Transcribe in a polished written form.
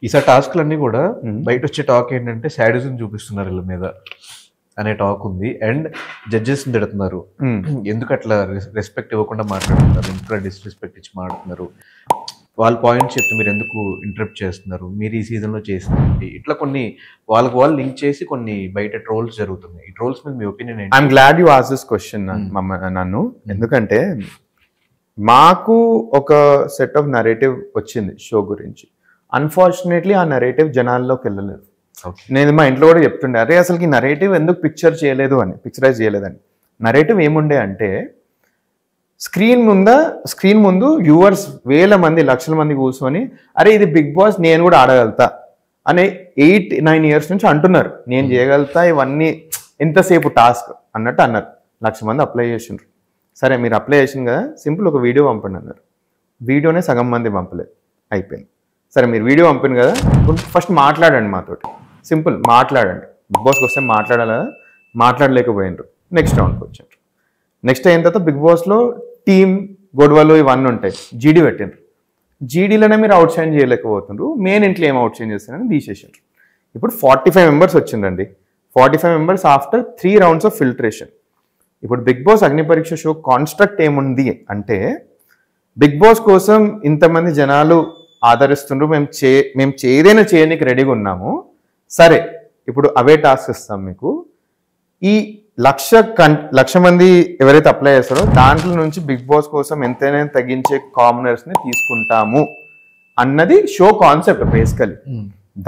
ఈసారి టాస్క్లన్నీ కూడా బయట వచ్చే టాక్ ఏంటంటే శాడిజం చూపిస్తున్నారు వీళ్ళ మీద అనే టాక్ ఉంది. అండ్ జడ్జెస్ తిడుతున్నారు, ఎందుకు అట్లా రెస్పెక్ట్ ఇవ్వకుండా మాట్లాడుతున్నారు, ఎందుకు డిస్రెస్పెక్ట్ ఇచ్చి మాట్లాడుతున్నారు, వాళ్ళ పాయింట్స్ చెప్తే మీరు ఎందుకు ఇంటరప్ట్ చేస్తున్నారు, మీరు ఈ సీజన్లో చేసింది, ఇట్లా కొన్ని వాళ్ళకి వాళ్ళు లింక్ చేసి కొన్ని బయట ట్రోల్స్ జరుగుతున్నాయి. ఈ ట్రోల్స్ మీద మీ ఒపీనియన్ ఏంటి? I'm glad you ask this question నన్ను, ఎందుకంటే మాకు ఒక సెట్ ఆఫ్ నరేటివ్ వచ్చింది షో గురించి. అన్ఫార్చునేట్లీ ఆ నరేటివ్ జనాల్లోకి వెళ్ళలేదు. నేను మా ఇంట్లో కూడా చెప్తుండే, అరే అసలుకి నరేటివ్ ఎందుకు పిక్చరైజ్ చేయలేదని. నరేటివ్ ఏముండే అంటే, స్క్రీన్ ముందు వ్యూవర్స్ వేల మంది లక్షల మంది కూర్చొని అరే ఇది బిగ్ బాస్ నేను కూడా ఆడగలుగుతా అనే 8-9 years నుంచి అంటున్నారు, నేను చేయగలుగుతా ఇవన్నీ, ఎంతసేపు టాస్క్ అన్నట్టు అన్నారు. 1,00,000 మంది అప్లై చేసిండ్రు. సరే మీరు అప్లై చేసింది కదా, సింపుల్ ఒక వీడియో పంపండి అన్నారు. వీడియోనే సగం మంది పంపలేదు, అయిపోయింది. సరే మీరు వీడియో పంపింది కదా, ఫస్ట్ మాట్లాడండి మాతోటి, సింపుల్ మాట్లాడండి. బిగ్ బాస్కి వస్తే మాట్లాడాలా, మాట్లాడలేకపోయినరు. నెక్స్ట్ రౌండ్కి వచ్చారు. నెక్స్ట్ అయిన తర్వాత బిగ్ బాస్లో టీమ్ గొడవలు ఇవన్నీ ఉంటాయి, జీడీ పెట్టిండ్రు. జీడీలోనే మీరు అవుట్ షైన్ చేయలేకపోతుండ్రు, మెయిన్ ఇంట్లో ఏం అవుట్ షైన్ చేస్తారని తీసేసారు. ఇప్పుడు 45 members వచ్చిందండి. 45 members after 3 rounds of filtration. ఇప్పుడు బిగ్ బాస్ అగ్ని పరీక్ష షో కాన్స్ట్రక్ట్ ఏముంది అంటే, బిగ్ బాస్ కోసం ఇంతమంది జనాలు ఆదరిస్తుండ్రు, మేము ఏదైనా చేయడానికి రెడీగా ఉన్నాము. సరే ఇప్పుడు అవే టాస్క్ ఇస్తాం మీకు, ఈ 1,00,000 మంది ఎవరైతే అప్లై చేస్తారో దాంట్లో నుంచి బిగ్ బాస్ కోసం ఎంతైనా తగ్గించే కామనర్స్ని తీసుకుంటాము అన్నది షో కాన్సెప్ట్ బేసికలీ.